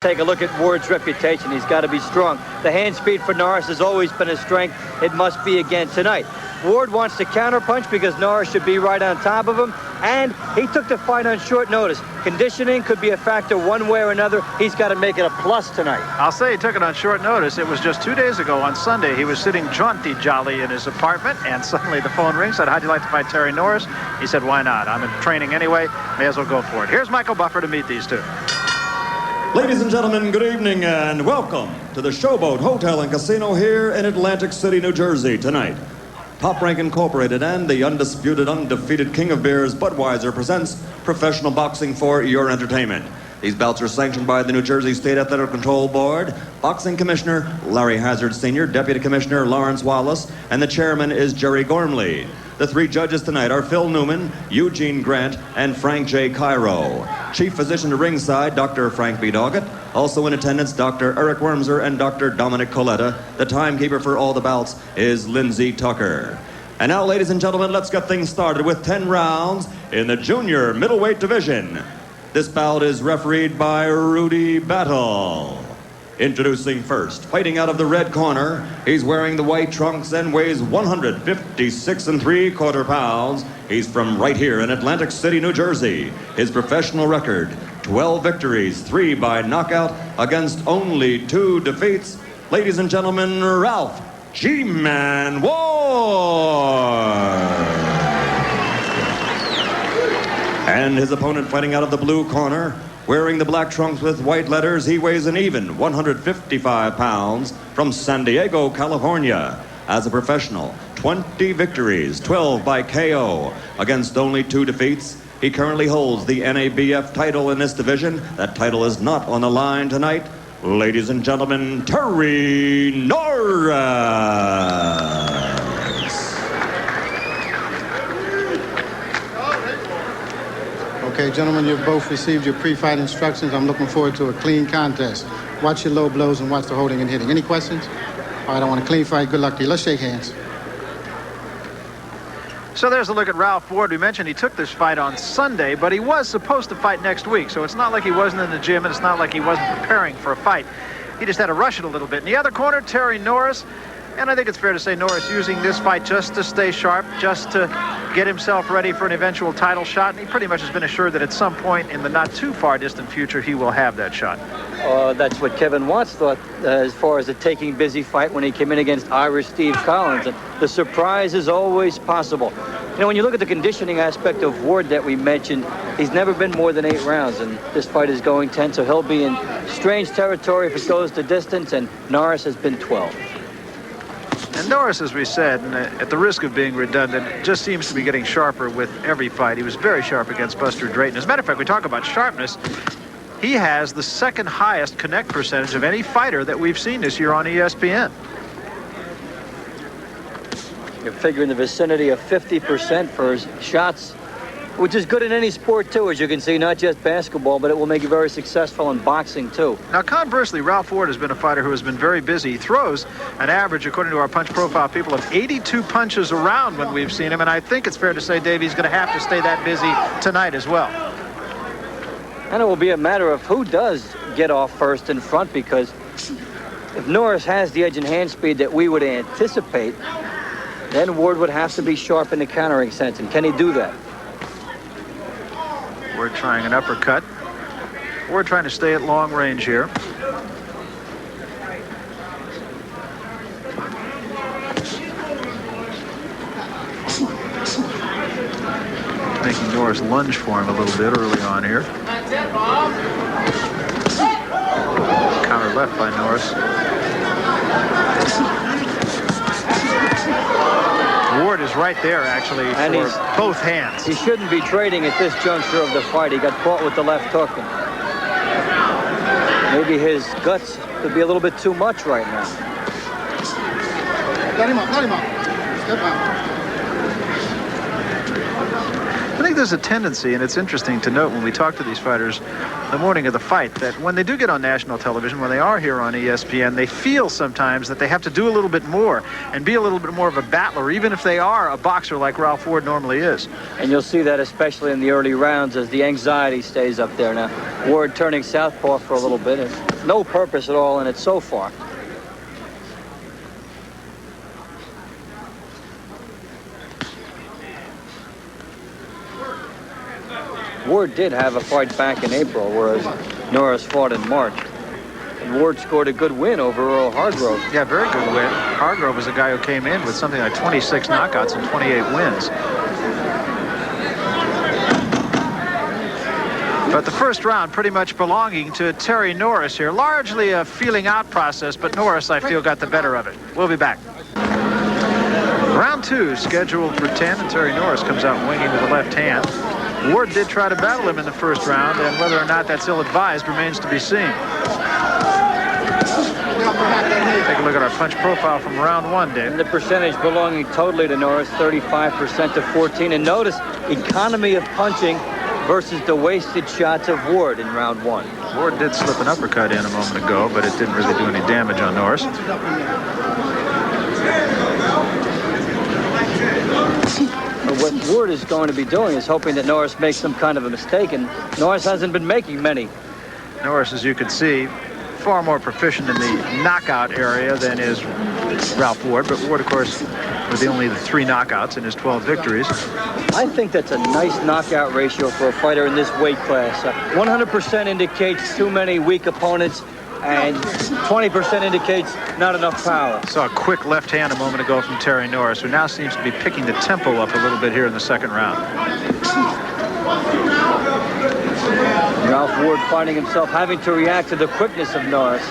Take a look at Ward's reputation. He's got to be strong. The hand speed for Norris has always been a strength. It must be again tonight. Ward wants to counterpunch because Norris should be right on top of him, and he took the fight on short notice. Conditioning could be a factor one way or another. He's got to make it a plus tonight. I'll say he took it on short notice. It was just 2 days ago on Sunday. He was sitting jaunty jolly in his apartment, and suddenly the phone rings. Said, how'd you like to fight Terry Norris? He said, why not? I'm in training anyway. May as well go for it. Here's Michael Buffer to meet these two. Ladies and gentlemen, good evening and welcome to the Showboat Hotel and Casino here in Atlantic City, New Jersey tonight. Top Rank Incorporated and the undisputed, undefeated king of beers, Budweiser, presents professional boxing for your entertainment. These bouts are sanctioned by the New Jersey State Athletic Control Board, Boxing Commissioner Larry Hazard Sr., Deputy Commissioner Lawrence Wallace, and the chairman is Jerry Gormley. The three judges tonight are Phil Newman, Eugene Grant, and Frank J. Cairo. Chief physician to ringside, Dr. Frank B. Doggett. Also in attendance, Dr. Eric Wormser and Dr. Dominic Coletta. The timekeeper for all the bouts is Lindsay Tucker. And now, ladies and gentlemen, let's get things started with 10 rounds in the junior middleweight division. This bout is refereed by Rudy Battle. Introducing first, fighting out of the red corner, he's wearing the white trunks and weighs 156 3/4 pounds. He's from right here in Atlantic City, New Jersey. His professional record, 12 victories, 3 by knockout against only 2 defeats. Ladies and gentlemen, Ralf G-Man Ward. And his opponent fighting out of the blue corner, wearing the black trunks with white letters, he weighs an even 155 pounds from San Diego, California. As a professional, 20 victories, 12 by KO against only 2 defeats. He currently holds the NABF title in this division. That title is not on the line tonight. Ladies and gentlemen, Terry Norris. Okay, gentlemen, you've both received your pre-fight instructions. I'm looking forward to a clean contest. Watch your low blows and watch the holding and hitting. Any questions? All right, I want a clean fight. Good luck to you. Let's shake hands. So there's a look at Ralph Ward. We mentioned he took this fight on Sunday, but he was supposed to fight next week. So it's not like he wasn't in the gym, and it's not like he wasn't preparing for a fight. He just had to rush it a little bit. In the other corner, Terry Norris. And I think it's fair to say Norris using this fight just to stay sharp, just to get himself ready for an eventual title shot. And he pretty much has been assured that at some point in the not too far distant future, he will have that shot. That's what Kevin Watts thought as far as a taking busy fight when he came in against Irish Steve Collins. And the surprise is always possible. You know, when you look at the conditioning aspect of Ward that we mentioned, he's never been more than 8 rounds, and this fight is going 10, so he'll be in strange territory if it goes to distance, and Norris has been 12. And Norris, as we said, and at the risk of being redundant, just seems to be getting sharper with every fight. He was very sharp against Buster Drayton. As a matter of fact, we talk about sharpness. He has the second highest connect percentage of any fighter that we've seen this year on ESPN. You figure in the vicinity of 50% for his shots, which is good in any sport, too, as you can see, not just basketball, but it will make you very successful in boxing, too. Now, conversely, Ralph Ward has been a fighter who has been very busy. He throws an average, according to our punch profile people, of 82 punches around when we've seen him, and I think it's fair to say, Dave, he's going to have to stay that busy tonight as well. And it will be a matter of who does get off first in front, because if Norris has the edge in hand speed that we would anticipate, then Ward would have to be sharp in the countering sense, and can he do that? We're trying an uppercut. We're trying to stay at long range here. Making Norris lunge for him a little bit early on here. Counter left by Norris. Ward is right there, actually, and for both hands. He shouldn't be trading at this juncture of the fight. He got caught with the left hook. And maybe his guts could be a little bit too much right now. Let him up, let him up. Step out. I think there's a tendency, and it's interesting to note when we talk to these fighters the morning of the fight, that when they do get on national television, when they are here on ESPN, they feel sometimes that they have to do a little bit more and be a little bit more of a battler, even if they are a boxer like Ralf Ward normally is. And you'll see that especially in the early rounds as the anxiety stays up there. Now, Ward turning southpaw for a little bit. It's no purpose at all in it so far. Ward did have a fight back in April, whereas Norris fought in March. And Ward scored a good win over Earl Hargrove. Yeah, very good win. Hargrove was a guy who came in with something like 26 knockouts and 28 wins. But the first round pretty much belonging to Terry Norris here. Largely a feeling out process, but Norris, I feel, got the better of it. We'll be back. Round 2 scheduled for 10, and Terry Norris comes out winging with the left hand. Ward did try to battle him in the first round, and whether or not that's ill-advised remains to be seen. Take a look at our punch profile from round 1, Dave. And the percentage belonging totally to Norris, 35% to 14. And notice economy of punching versus the wasted shots of Ward in round 1. Ward did slip an uppercut in a moment ago, but it didn't really do any damage on Norris. What Ward is going to be doing is hoping that Norris makes some kind of a mistake, and Norris hasn't been making many. Norris, as you can see, far more proficient in the knockout area than is Ralf Ward, but Ward, of course, with only the 3 knockouts in his 12 victories. I think that's a nice knockout ratio for a fighter in this weight class. 100% indicates too many weak opponents, and 20% indicates not enough power. Saw a quick left hand a moment ago from Terry Norris, who now seems to be picking the tempo up a little bit here in the second round. Ralf Ward finding himself having to react to the quickness of Norris.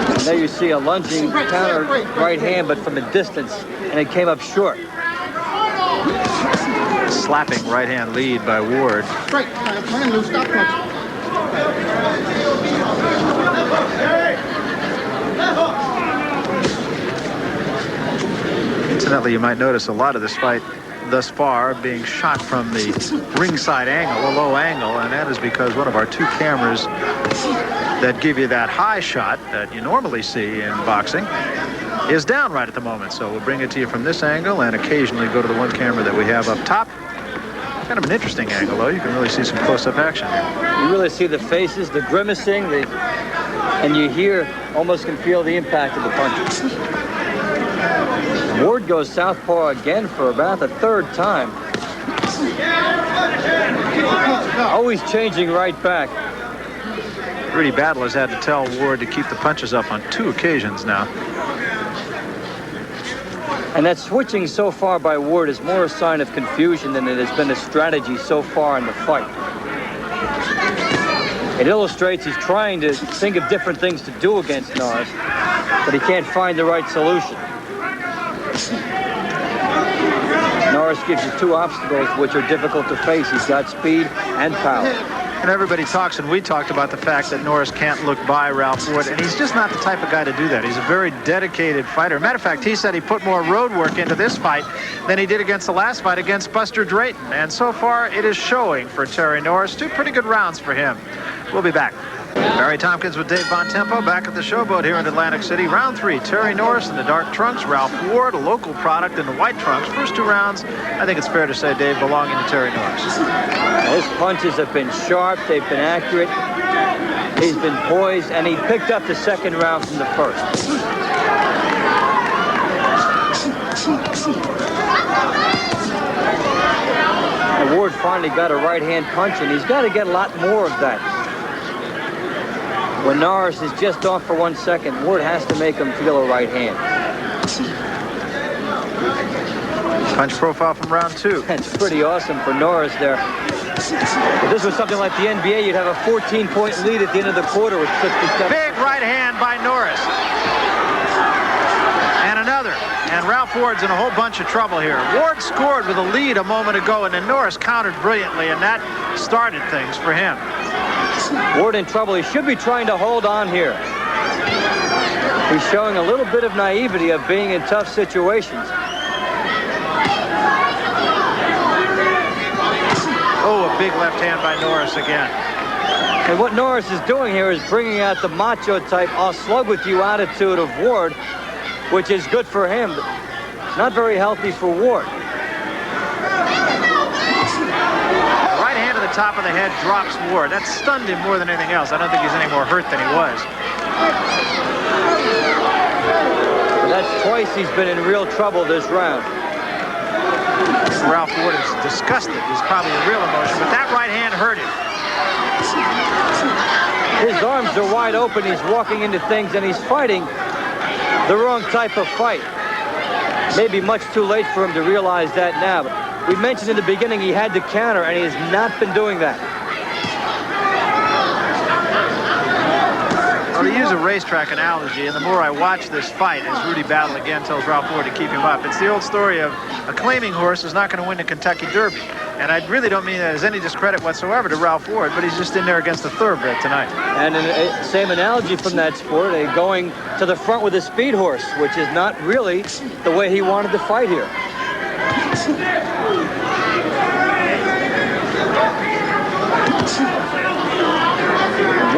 And there you see a lunging counter right hand, but from a distance, and it came up short. Slapping right hand lead by Ward. Straight. Turn loose. Stop punching. Incidentally, you might notice a lot of this fight thus far being shot from the ringside angle, a low angle, and that is because one of our 2 cameras that give you that high shot that you normally see in boxing is down right at the moment. So we'll bring it to you from this angle and occasionally go to the one camera that we have up top. Kind of an interesting angle, though. You can really see some close-up action here. You really see the faces, the grimacing, and you hear, almost can feel the impact of the punches. Ward goes southpaw again for about the 3rd time. Always changing right back. Rudy Battle has had to tell Ward to keep the punches up on 2 occasions now. And that switching so far by Ward is more a sign of confusion than it has been a strategy so far in the fight. It illustrates he's trying to think of different things to do against Norris, but he can't find the right solution. Norris gives you 2 obstacles which are difficult to face. He's got speed and power. And everybody talks, and we talked about the fact that Norris can't look by Ralf Ward, and he's just not the type of guy to do that. He's a very dedicated fighter. Matter of fact, he said he put more road work into this fight than he did against the last fight against Buster Drayton. And so far, it is showing for Terry Norris. 2 pretty good rounds for him. We'll be back. Barry Tompkins with Dave Von Tempo back at the Showboat here in Atlantic City. Round 3, Terry Norris in the dark trunks, Ralf Ward, a local product, in the white trunks. First 2 rounds, I think it's fair to say, Dave, belonging to Terry Norris. His punches have been sharp, they've been accurate, he's been poised, and he picked up the 2nd round from the 1st. And Ward finally got a right hand punch, and he's got to get a lot more of that. When Norris is just off for 1 second, Ward has to make him feel a right hand. Punch profile from round 2. That's pretty awesome for Norris there. If this was something like the NBA, you'd have a 14-point lead at the end of the quarter with 57. Big right hand by Norris. And another. And Ralf Ward's in a whole bunch of trouble here. Ward scored with a lead a moment ago, and then Norris countered brilliantly, and that started things for him. Ward in trouble. He should be trying to hold on here. He's showing a little bit of naivety of being in tough situations. Oh, a big left hand by Norris again. And what Norris is doing here is bringing out the macho type, I'll slug with you attitude of Ward, which is good for him, but not very healthy for Ward. Right hand to the top of the head drops Ward. That stunned him more than anything else. I don't think he's any more hurt than he was. But that's twice he's been in real trouble this round. Ralf Ward is disgusted. Is probably a real emotion, but that right hand hurt him. His arms are wide open. He's walking into things, and he's fighting the wrong type of fight. Maybe much too late for him to realize that now. But we mentioned in the beginning he had to counter, and he has not been doing that. Well, to use a racetrack analogy, and the more I watch this fight, as Rudy Battle again tells Ralf Ward to keep him up, it's the old story of a claiming horse is not going to win the Kentucky Derby. And I really don't mean that as any discredit whatsoever to Ralf Ward, but he's just in there against the thoroughbred tonight. And in the same analogy from that sport, going to the front with a speed horse, which is not really the way he wanted to fight here.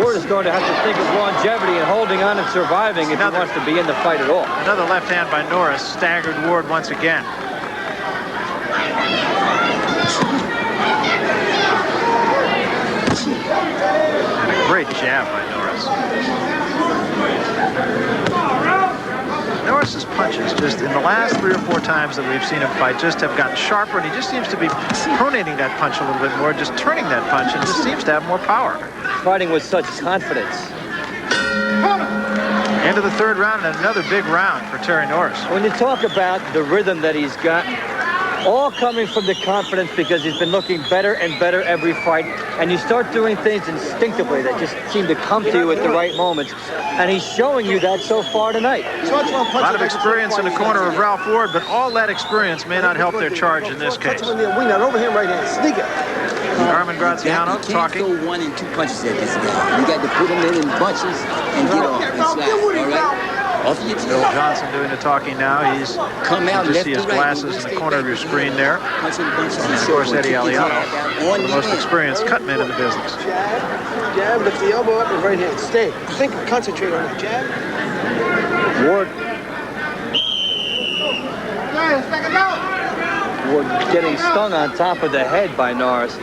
Ward is going to have to think of longevity and holding on and surviving if he wants to be in the fight at all. Another left hand by Norris staggered Ward once again. And a great jab by Norris. Norris's punches just in the last 3 or 4 times that we've seen him fight just have gotten sharper, and he just seems to be pronating that punch a little bit more, just turning that punch, and just seems to have more power. Fighting with such confidence. Into the 3rd round and another big round for Terry Norris. When you talk about the rhythm that he's got, all coming from the confidence because he's been looking better and better every fight, and you start doing things instinctively that just seem to come to you at the right moments, and he's showing you that so far tonight. A lot of experience in the corner of Ralf Ward, but all that experience may not help their charge in this case. Carmen Graziano talking. You can't throw 1 and 2 punches at this guy. You got to put him in bunches and get off and slide, all right? Off your Bill Johnson doing the talking now. He's come out. You just see his glasses in the corner of your screen there. And of course, Eddie Aliano, one of the most experienced cut men in the business. Jab, lift the elbow up and right hand. Stay. Think, concentrate on the jab. Ward getting stung on top of the head by Norris.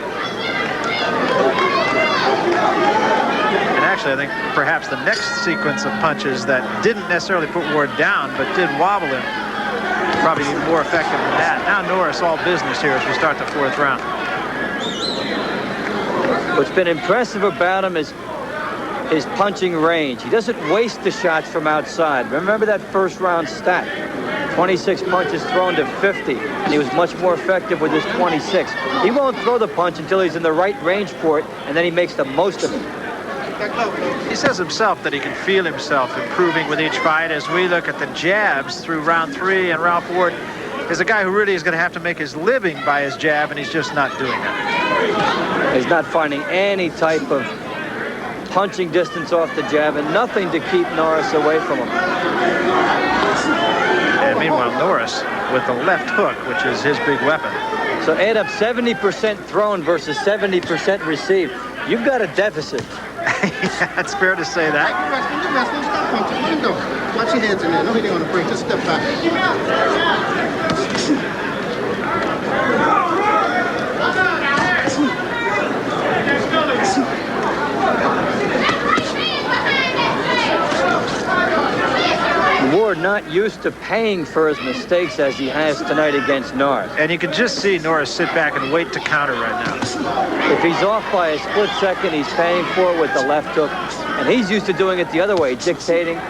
And actually, I think perhaps the next sequence of punches that didn't necessarily put Ward down, but did wobble him, probably even more effective than that. Now Norris all business here as we start the 4th round. What's been impressive about him is his punching range. He doesn't waste the shots from outside. Remember that 1st round stat. 26 punches thrown to 50, and he was much more effective with his 26. He won't throw the punch until he's in the right range for it, and then he makes the most of it. He says himself that he can feel himself improving with each fight. As we look at the jabs through round 3, and Ralf Ward is a guy who really is going to have to make his living by his jab, and he's just not doing that. He's not finding any type of punching distance off the jab, and nothing to keep Norris away from him. And meanwhile, Norris with the left hook, which is his big weapon. So add up 70% thrown versus 70% received. You've got a deficit. Yeah, it's fair to say that. Watch your hands in there. No hitting on the break. Just step back. Ward not used to paying for his mistakes as he has tonight against Norris. And you can just see Norris sit back and wait to counter right now. If he's off by a split second, he's paying for it with the left hook. And he's used to doing it the other way, dictating. The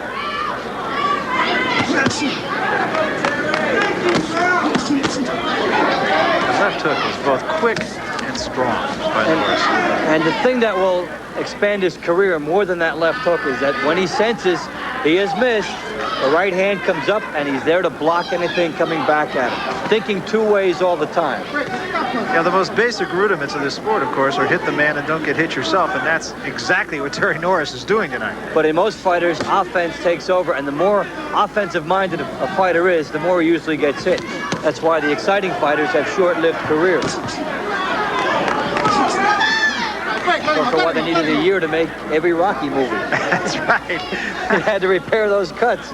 left hook is both quick and strong by Norris. And the thing that will expand his career more than that left hook is that when he senses he has missed, the right hand comes up and he's there to block anything coming back at him. Thinking 2 ways all the time. Yeah, the most basic rudiments of this sport, of course, are hit the man and don't get hit yourself, and that's exactly what Terry Norris is doing tonight. But in most fighters, offense takes over, and the more offensive-minded a fighter is, the more he usually gets hit. That's why the exciting fighters have short-lived careers. for why they needed a year to make every Rocky movie. That's right. They had to repair those cuts.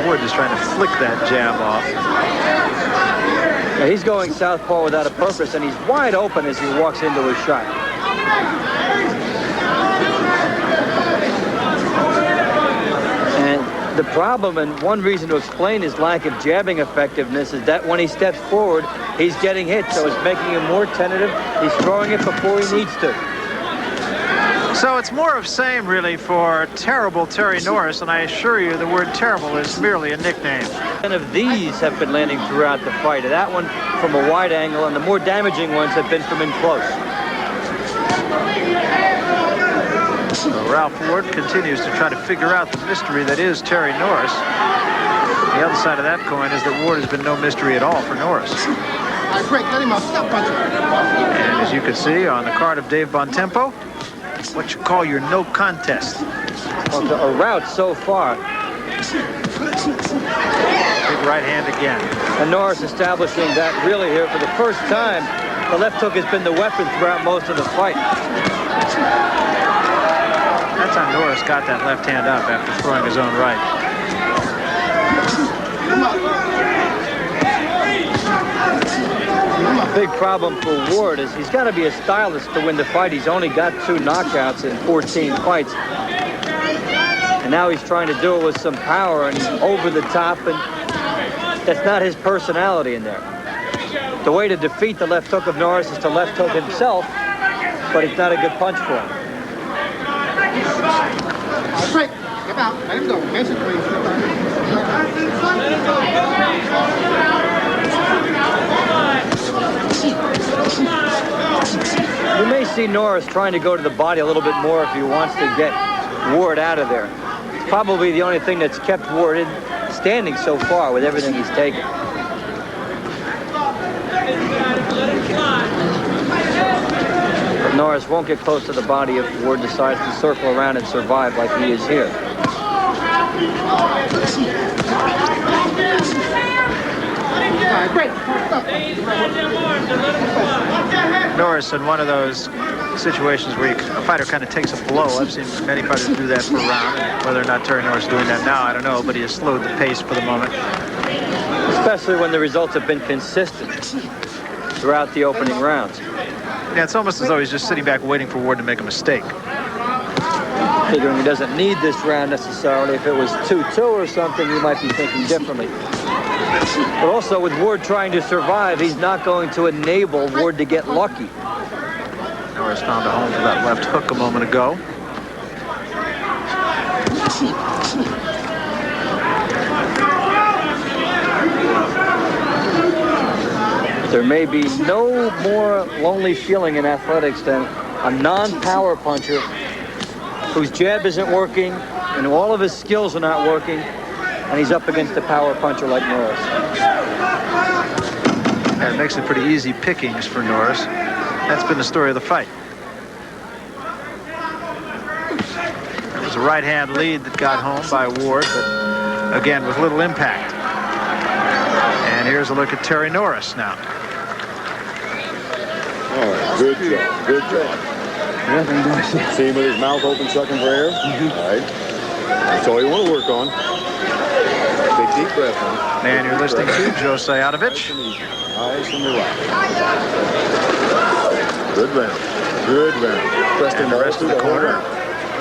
Ward is trying to flick that jab off. Yeah, he's going southpaw without a purpose, and he's wide open as he walks into his shot. And the problem, and one reason to explain his lack of jabbing effectiveness, is that when he steps forward, he's getting hit, so it's making him more tentative. He's throwing it before he needs to. So it's more of same, really, for terrible Terry Norris, and I assure you the word terrible is merely a nickname. None of these have been landing throughout the fight. That one from a wide angle, and the more damaging ones have been from in close. So Ralf Ward continues to try to figure out the mystery that is Terry Norris. The other side of that coin is that Ward has been no mystery at all for Norris. And as you can see on the card of Dave Bontempo, what you call your no contest. Well, a rout so far. Big right hand again. And Norris establishing that really here for the first time. The left hook has been the weapon throughout most of the fight. That's how Norris got that left hand up after throwing his own right. Big problem for Ward is he's got to be a stylist to win the fight. He's only got 2 knockouts in 14 fights. And now he's trying to do it with some power, and he's over the top, and that's not his personality in there. The way to defeat the left hook of Norris is to left hook himself, but it's not a good punch for him. You may see Norris trying to go to the body a little bit more if he wants to get Ward out of there. It's probably the only thing that's kept Ward standing so far with everything he's taken. But Norris won't get close to the body if Ward decides to circle around and survive like he is here. Norris in one of those situations where a fighter kind of takes a blow. I've seen many fighters do that for a round. And whether or not Terry Norris is doing that now, I don't know, but he has slowed the pace for the moment. Especially when the results have been consistent throughout the opening rounds. Yeah, it's almost as though he's just sitting back waiting for Ward to make a mistake. Figuring he doesn't need this round necessarily. If it was 2-2 or something, he might be thinking differently. But also with Ward trying to survive, he's not going to enable Ward to get lucky. Norris found a home for that left hook a moment ago. There may be no more lonely feeling in athletics than a non-power puncher whose jab isn't working and all of his skills are not working, and he's up against a power puncher like Norris. That makes it pretty easy pickings for Norris. That's been the story of the fight. It was a right-hand lead that got home by Ward, but again with little impact. And here's a look at Terry Norris now. All right, good job, good job. See him with his mouth open, sucking for air? All right. That's all you want to work on. Take deep breath, huh? And you're listening to Joe Sayadovich. Nice and relaxed. Good round. Good round. And the rest of the corner.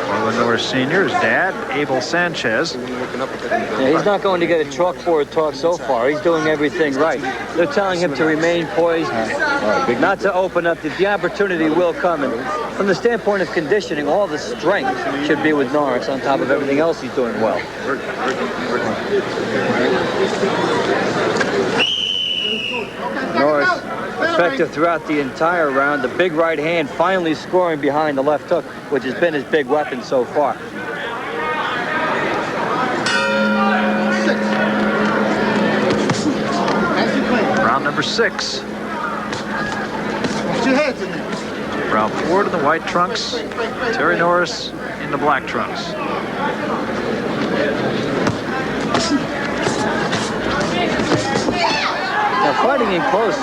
Marlon Norris Sr., his dad, Abel Sanchez. Yeah, he's not going to get a chalkboard talk so far. He's doing everything right. They're telling him to remain poised, not to open up. The opportunity will come. And from the standpoint of conditioning, all the strength should be with Norris on top of everything else he's doing well. Norris effective throughout the entire round. The big right hand finally scoring behind the left hook, which has been his big weapon so far. Round number 6. Ralf Ward in the white trunks, Terry Norris in the black trunks. Now, fighting in close,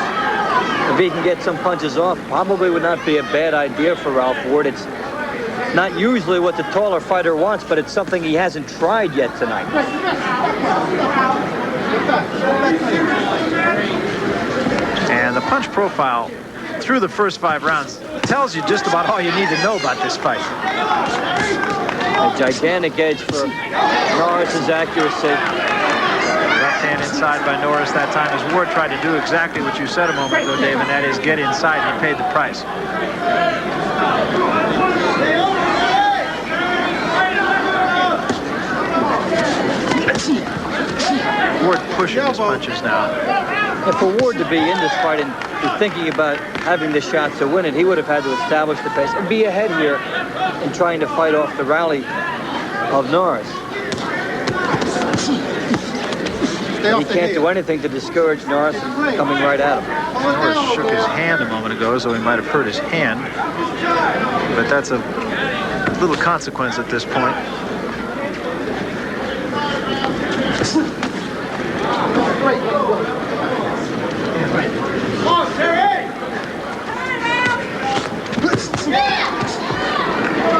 if he can get some punches off, probably would not be a bad idea for Ralf Ward. It's not usually what the taller fighter wants, but it's something he hasn't tried yet tonight. And the punch profile through the first 5 rounds tells you just about all you need to know about this fight. A gigantic edge for Norris's accuracy. Left hand inside by Norris that time as Ward tried to do exactly what you said a moment ago, Dave, and that is get inside, and he paid the price. Ward pushing his punches now. And for Ward to be in this fight and be thinking about having the shot to win it, he would have had to establish the pace and be ahead here in trying to fight off the rally of Norris. He can't do anything to discourage Norris from coming right at him. Norris shook his hand a moment ago, so he might have hurt his hand. But that's a little consequence at this point.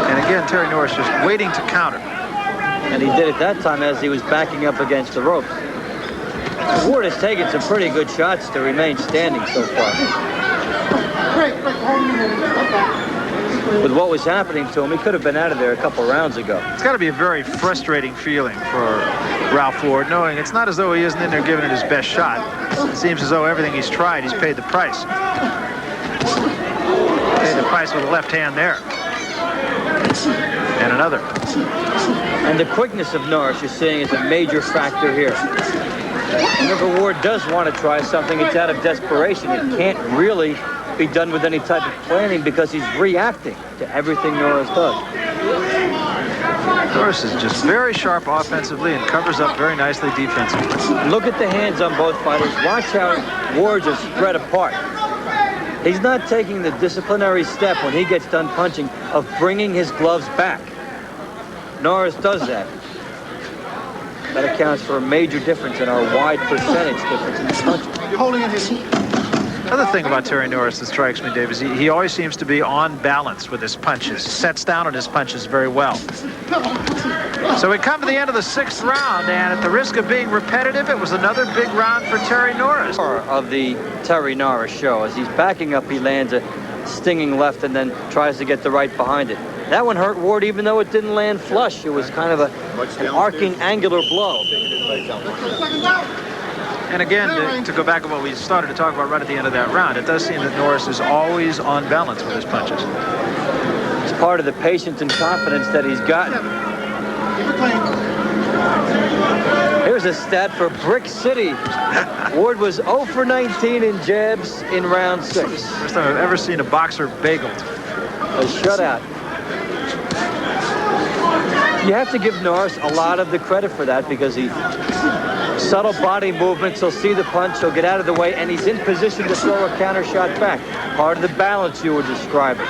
And again, Terry Norris just waiting to counter. And he did it that time as he was backing up against the ropes. Ward has taken some pretty good shots to remain standing so far. With what was happening to him, he could have been out of there a couple rounds ago. It's got to be a very frustrating feeling for Ralf Ward, knowing it's not as though he isn't in there giving it his best shot. It seems as though everything he's tried, he's paid the price. Paid the price with the left hand there. And another. And the quickness of Norris you're seeing is a major factor here. Whenever Ward does want to try something, it's out of desperation. It can't really be done with any type of planning because he's reacting to everything Norris does. Norris is just very sharp offensively and covers up very nicely defensively. Look at the hands on both fighters. Watch how Wards are spread apart. He's not taking the disciplinary step when he gets done punching of bringing his gloves back. Norris does that. That accounts for a major difference in our wide percentage difference in the punch. Holding it here. Another thing about Terry Norris that strikes me, Dave, is he always seems to be on balance with his punches. Sets down on his punches very well. So we come to the end of the 6th round, and at the risk of being repetitive, it was another big round for Terry Norris. Of the Terry Norris show. As he's backing up, he lands a stinging left and then tries to get the right behind it. That one hurt Ward even though it didn't land flush. It was kind of an arcing angular blow. And again, to go back to what we started to talk about right at the end of that round, it does seem that Norris is always on balance with his punches. It's part of the patience and confidence that he's gotten. Here's a stat for Brick City. Ward was 0 for 19 in jabs in round 6. First time I've ever seen a boxer bageled. A shutout. You have to give Norris a lot of the credit for that because he subtle body movements, he'll see the punch, he'll get out of the way, and he's in position to throw a counter shot back. Part of the balance you were describing.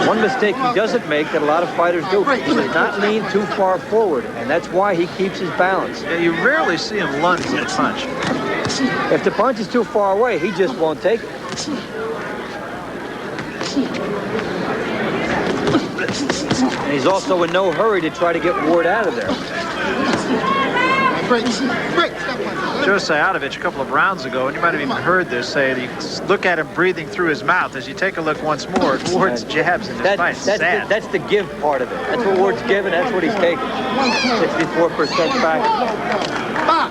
One mistake he doesn't make that a lot of fighters do, he does not lean too far forward, and that's why he keeps his balance. Yeah, you rarely see him lunge with a punch. If the punch is too far away, he just won't take it. And he's also in no hurry to try to get Ward out of there. Joe Sayadovich a couple of rounds ago, and you might have even heard this, say that you look at him breathing through his mouth as you take a look once more at Ward's jabs in this fight. That's the give part of it. That's what Ward's giving, that's what he's taking. 64% back.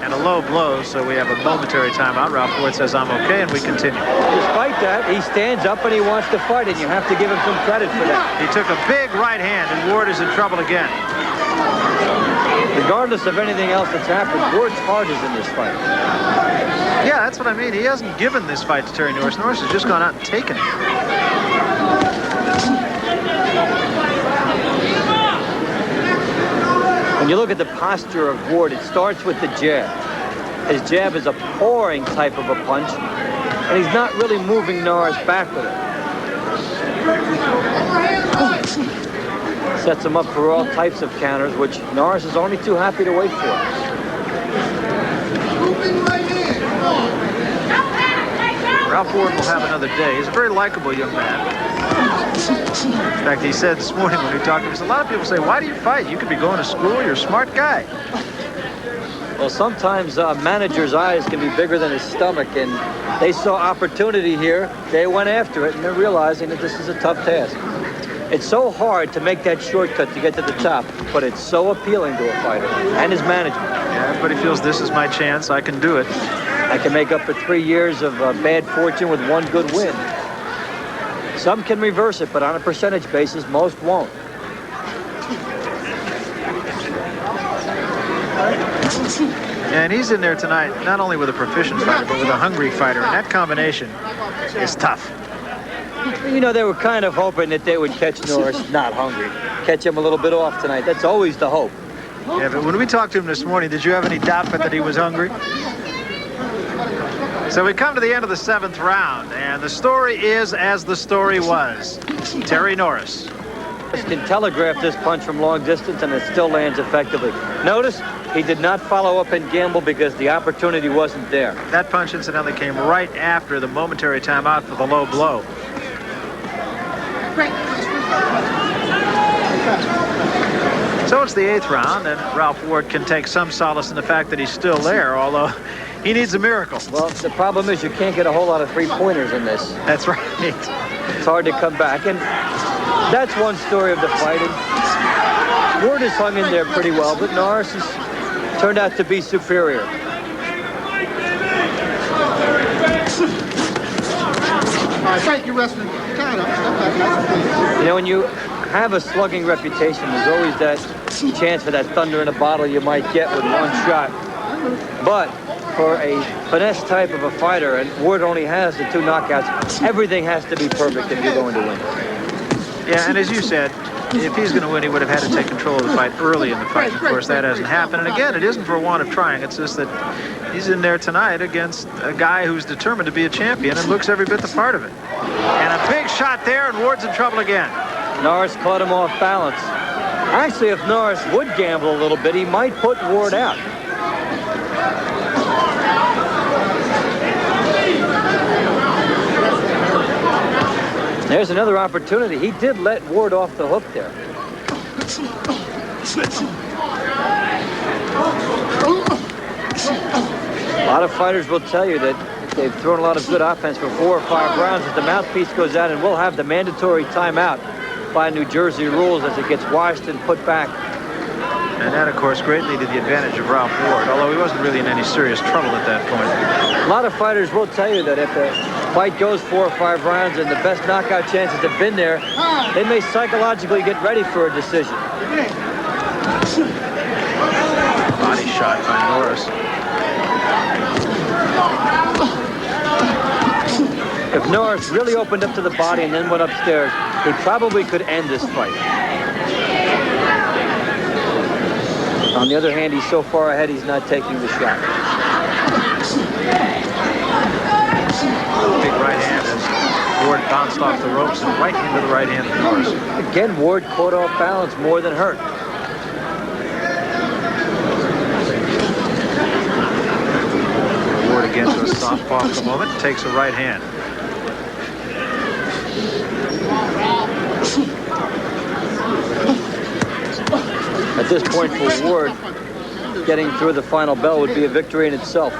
And a low blow, so we have a momentary timeout. Ralf Ward says, I'm okay, and we continue. Despite that, he stands up and he wants to fight, and you have to give him some credit for that. He took a big right hand, and Ward is in trouble again. Regardless of anything else that's happened, Ward's heart is in this fight. Yeah, that's what I mean. He hasn't given this fight to Terry Norris. Norris has just gone out and taken it. When you look at the posture of Ward, it starts with the jab. His jab is a pouring type of a punch, and he's not really moving Norris back with it. Sets him up for all types of counters, which Norris is only too happy to wait for. Ralf Ward will have another day. He's a very likable young man. In fact, he said this morning when we talked to him, he said, a lot of people say, why do you fight? You could be going to school. You're a smart guy. Well, sometimes a manager's eyes can be bigger than his stomach, and they saw opportunity here. They went after it, and they're realizing that this is a tough task. It's so hard to make that shortcut to get to the top, but it's so appealing to a fighter and his management. Yeah, everybody feels this is my chance. I can do it. I can make up for 3 years of bad fortune with one good win. Some can reverse it, but on a percentage basis, most won't. And he's in there tonight, not only with a proficient fighter, but with a hungry fighter. And that combination is tough. You know, they were kind of hoping that they would catch Norris not hungry. Catch him a little bit off tonight. That's always the hope. Yeah, but when we talked to him this morning, did you have any doubt but that he was hungry? So we come to the end of the 7th round, and the story is as the story was. Terry Norris Can telegraph this punch from long distance, and it still lands effectively. Notice he did not follow up and gamble because the opportunity wasn't there. That punch, incidentally, came right after the momentary timeout for the low blow. So it's the 8th round, and Ralf Ward can take some solace in the fact that he's still there, although he needs a miracle. Well, the problem is you can't get a whole lot of three-pointers in this. That's right. It's hard to come back, and that's one story of the fighting. Ward has hung in there pretty well, but Norris has turned out to be superior. Thank you, wrestling. You know, when you have a slugging reputation, there's always that chance for that thunder in a bottle you might get with one shot. But for a finesse type of a fighter, and Ward only has the 2 knockouts, everything has to be perfect if you're going to win. Yeah, and as you said, if he's going to win, he would have had to take control of the fight early in the fight. Of course, that hasn't happened. And again, it isn't for want of trying. It's just that he's in there tonight against a guy who's determined to be a champion and looks every bit the part of it. And a big shot there, and Ward's in trouble again. Norris caught him off balance. Actually, if Norris would gamble a little bit, he might put Ward out. There's another opportunity. He did let Ward off the hook there. A lot of fighters will tell you that they've thrown a lot of good offense for 4 or 5 rounds. As the mouthpiece goes out, and we'll have the mandatory timeout by New Jersey rules as it gets washed and put back. And that, of course, greatly to the advantage of Ralf Ward, although he wasn't really in any serious trouble at that point. A lot of fighters will tell you that if a fight goes 4 or 5 rounds and the best knockout chances have been there, they may psychologically get ready for a decision. Body shot by Norris. If Norris really opened up to the body and then went upstairs, he probably could end this fight. On the other hand, he's so far ahead, he's not taking the shot. Big right hand as Ward bounced off the ropes and right into the right hand of Norris. Again, Ward caught off balance more than hurt. Ward again to a southpaw for the moment, takes a right hand. At this point for Ward, getting through the final bell would be a victory in itself.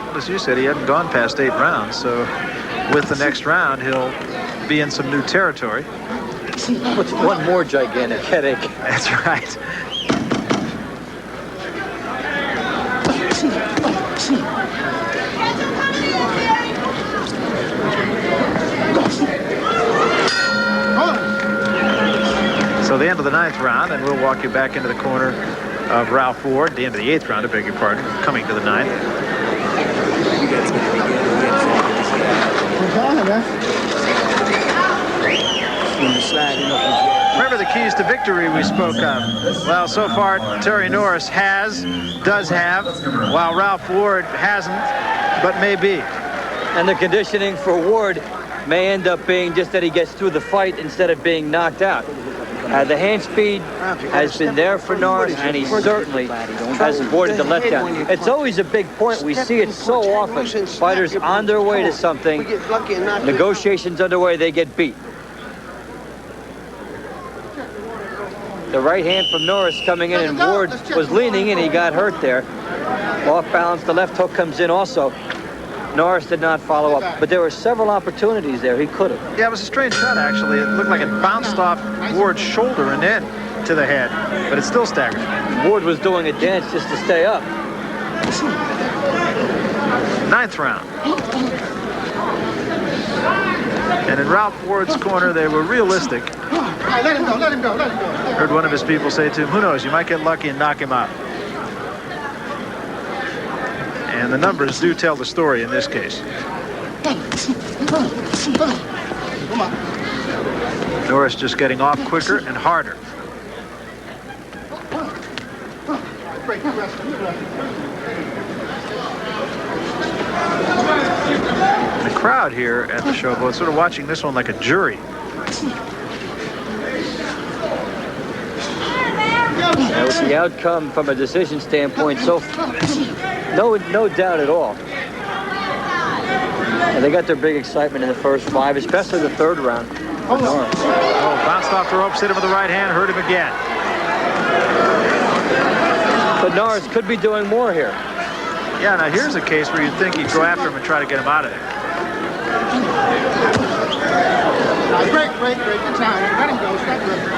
Well, as you said, he hadn't gone past 8 rounds, so with the next round, he'll be in some new territory. What's one more gigantic headache? That's right. So the end of the 9th round, and we'll walk you back into the corner of Ralf Ward. The end of the 8th round, I beg your pardon, coming to the 9th. Remember the keys to victory we spoke of? Well, so far, Terry Norris does have, while Ralf Ward hasn't, but may be. And the conditioning for Ward may end up being just that he gets through the fight instead of being knocked out. The hand speed has been there for Norris, and he certainly has avoided the letdown. It's always a big point. We see it so often. Fighters on their way to something, negotiations underway, they get beat. The right hand from Norris coming in, and Ward was leaning in. He got hurt there. Off balance, the left hook comes in also. Norris did not follow up, but there were several opportunities there. He could have. Yeah, it was a strange shot, actually. It looked like it bounced off Ward's shoulder and in to the head, but it still staggered. Ward was doing a dance just to stay up. 9th round. And in Ralph Ward's corner, they were realistic. Let him go, let him go, let him go. Heard one of his people say to him, who knows, you might get lucky and knock him out. And the numbers do tell the story in this case. Norris just getting off quicker and harder. The crowd here at the Showboat sort of watching this one like a jury. That was the outcome from a decision standpoint, so no doubt at all. And they got their big excitement in the first 5, especially the 3rd round. Norris. Oh, bounced off the ropes, hit him with the right hand, hurt him again. But Norris could be doing more here. Yeah, now here's a case where you'd think he'd go after him and try to get him out of there. Break the time. Let him go. Stop breaking.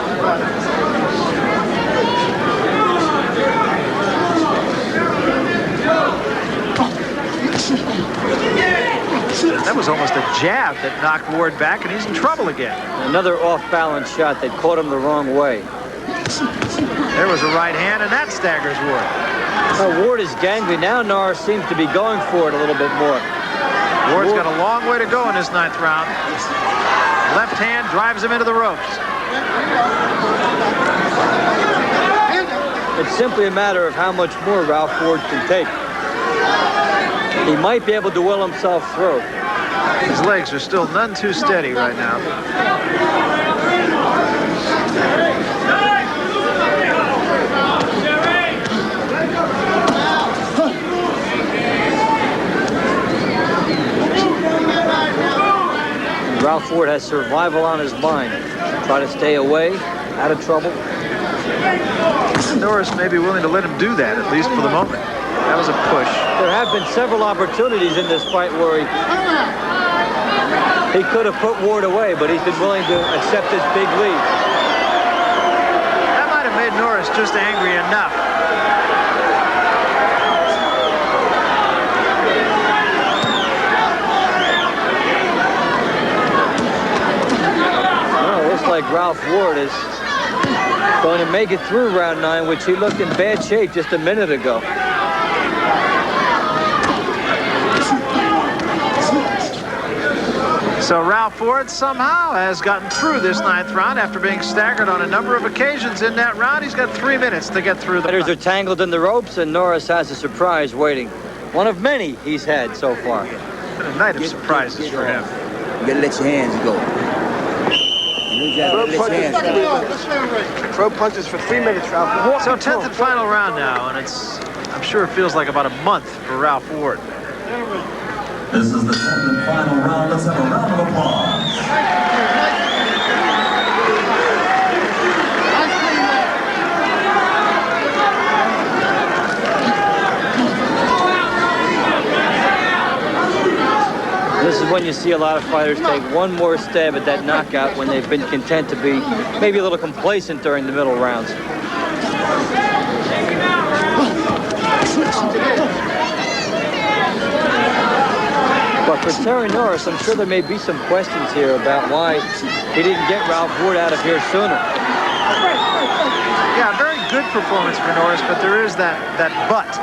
That was almost a jab that knocked Ward back, and he's in trouble again. Another off-balance shot that caught him the wrong way. There was a right hand, and that staggers Ward. Ward is gangly. Now Norris seems to be going for it a little bit more. Ward's got a long way to go in this 9th round. Left hand drives him into the ropes. It's simply a matter of how much more Ralf Ward can take. He might be able to will himself through. His legs are still none too steady right now. Ralf Ward has survival on his mind. Try to stay away, out of trouble. Norris may be willing to let him do that, at least for the moment. That was a push. There have been several opportunities in this fight where he could have put Ward away, but he's been willing to accept this big lead. That might have made Norris just angry enough. Well, it looks like Ralf Ward is going to make it through round 9, which he looked in bad shape just a minute ago. So Ralf Ward somehow has gotten through this 9th round after being staggered on a number of occasions in that round. He's got 3 minutes to get through the Fighters are tangled in the ropes, and Norris has a surprise waiting. One of many he's had so far. Been a night of surprises for him. You gotta let your hands go. Throw punches for 3 minutes, Ralf. So 10th and final round now, and I'm sure it feels like about a month for Ralf Ward. This is the 10th and final round. Let's have a round of applause. This is when you see a lot of fighters take one more stab at that knockout when they've been content to be maybe a little complacent during the middle rounds. But for Terry Norris, I'm sure there may be some questions here about why he didn't get Ralf Ward out of here sooner. Yeah, very good performance for Norris, but there is that but.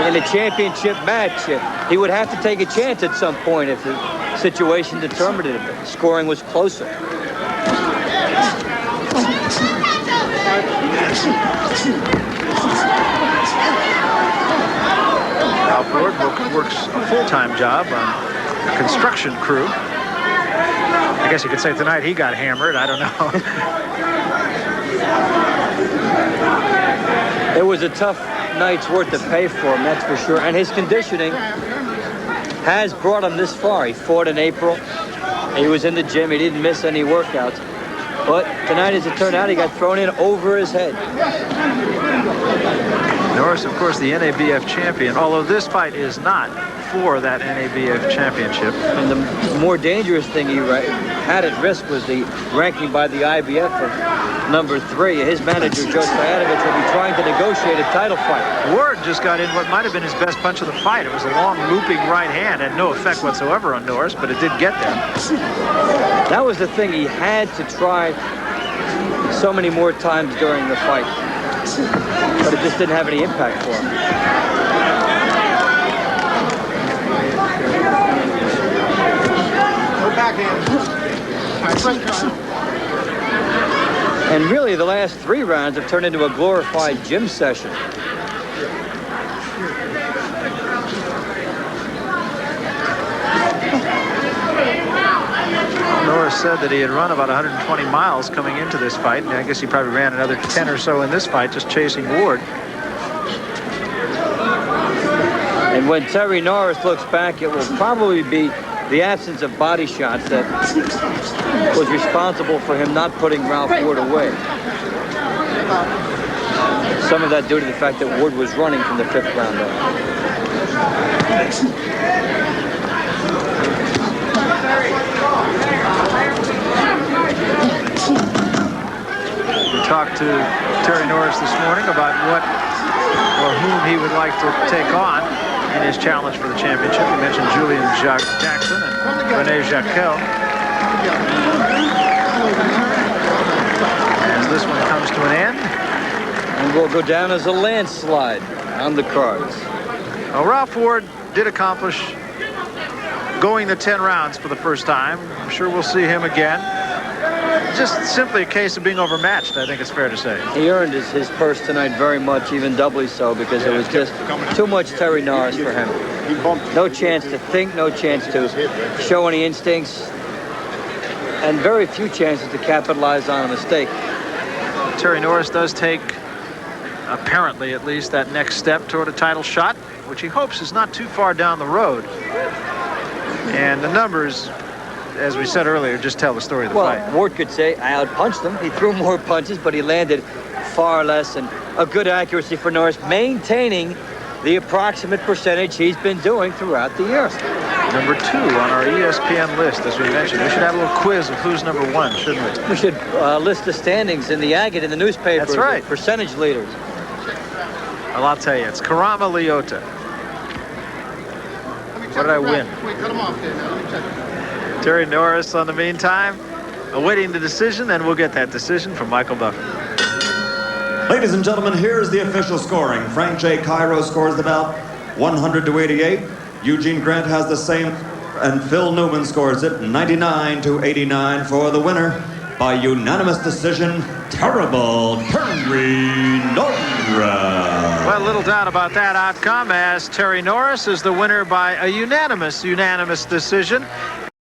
In a championship match, he would have to take a chance at some point if the situation determined it. The scoring was closer. Ralf Ward works a full-time job on a construction crew. I guess you could say tonight he got hammered. I don't know. It was a tough night's worth to pay for him, that's for sure. And his conditioning has brought him this far. He fought in April. He was in the gym. He didn't miss any workouts. But tonight, as it turned out, he got thrown in over his head. Norris, of course, the NABF champion, although this fight is not for that NABF championship. And the more dangerous thing he had at risk was the ranking by the IBF of #3. His manager, Joe Stoyanovich, will be trying to negotiate a title fight. Ward just got in what might have been his best punch of the fight. It was a long looping right hand, had no effect whatsoever on Norris, but it did get there. That was the thing. He had to try so many more times during the fight, but it just didn't have any impact for him. And really, the last 3 rounds have turned into a glorified gym session. Norris said that he had run about 120 miles coming into this fight, and I guess he probably ran another 10 or so in this fight, just chasing Ward. And when Terry Norris looks back, it will probably be the absence of body shots that was responsible for him not putting Ralf Ward away. Some of that due to the fact that Ward was running from the 5th round on. We talked to Terry Norris this morning about what or whom he would like to take on in his challenge for the championship. He mentioned Julian Jackson and Rene Jacquel. As this one comes to an end. And will go down as a landslide on the cards. Well, Ralf Ward did accomplish going the 10 rounds for the first time. I'm sure we'll see him again. Just simply a case of being overmatched, I think it's fair to say. He earned his purse tonight very much, even doubly so, because it was just too much Terry Norris for him. No chance to think, no chance to show any instincts, and very few chances to capitalize on a mistake. Terry Norris does take, apparently at least, that next step toward a title shot, which he hopes is not too far down the road. And the numbers, as we said earlier, just tell the story of the fight. Well, Ward could say, I outpunched him. He threw more punches, but he landed far less, and a good accuracy for Norris, maintaining the approximate percentage he's been doing throughout the year. #2 on our ESPN list, as we mentioned. We should have a little quiz of who's #1, shouldn't we? We should list the standings in the Agate in the newspaper. That's right. Percentage leaders. Well, I'll tell you, it's Karama Lyoto. What did I win? Wait, cut him off there. Now, let me check. Terry Norris, on the meantime, awaiting the decision, and we'll get that decision from Michael Buffer. Ladies and gentlemen, here's the official scoring. Frank J. Cairo scores the bout 100-88. Eugene Grant has the same, and Phil Newman scores it 99-89 for the winner by unanimous decision. Terrible Terry Norris. Well, little doubt about that outcome, as Terry Norris is the winner by a unanimous decision.